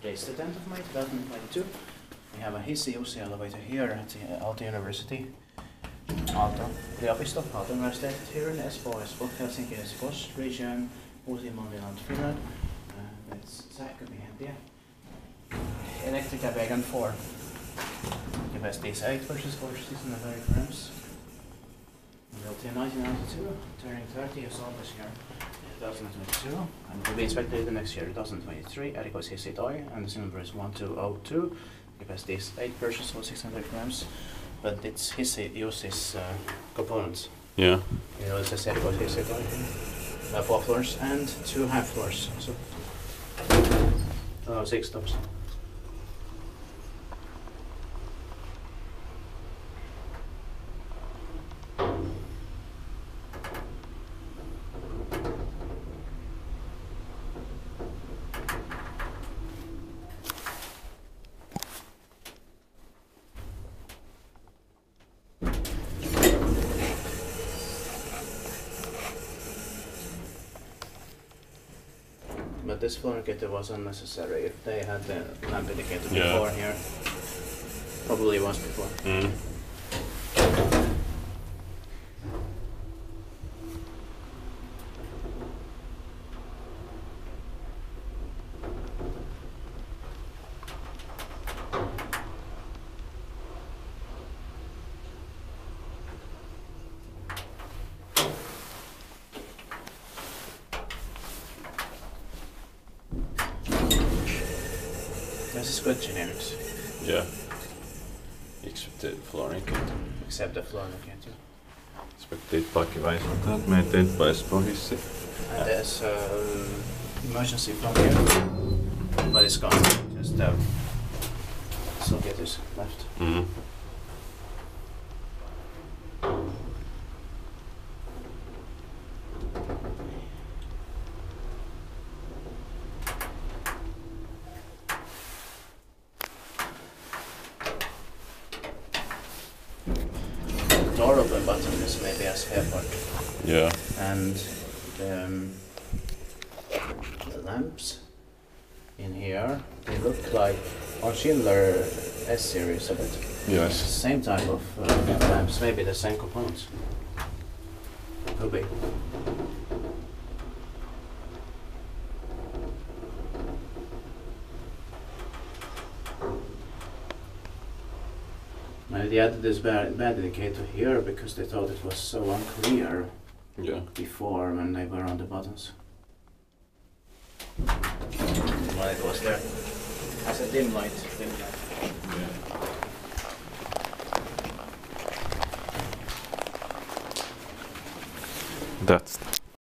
Today's the 10th of May 2022. We have a hissi elevator here at the Aalto University. Aalto University here in Espoo, Helsinki, Espoo region, Finland, Finland. It's Sähkömiehentie. Elektrikervägen 4. Capacity is 8 versus 4,630 grams. Built in 1992, turning 30 years old this year, 2022, and will be inspected the next year, 2023. Erikoishissit, and the number is 1202. Capacity is 8 versus 600 grams, but its hissi uses components. Yeah. You know, it says Erikoishissit, 4 floors and 2 half floors, so 6 tops. But this floor indicator was unnecessary. If they had the lamp indicator before here, probably once before. Mm. This is good generics. Yeah. Except the floor indicator. Except the floor indicator. Expected paikkiväisöntä, maintained by Espoo-hissi. And there's emergency from here, but it's gone. Just socket is left. Mm. Door open button is maybe a spare part. Yeah. And the lamps in here, they look like on Schindler S series of it. Yes. Same type of lamps, maybe the same components. Could be. Maybe they added this bad indicator here because they thought it was so unclear before when they were on the buttons. When it was there as a dim light. Yeah. That's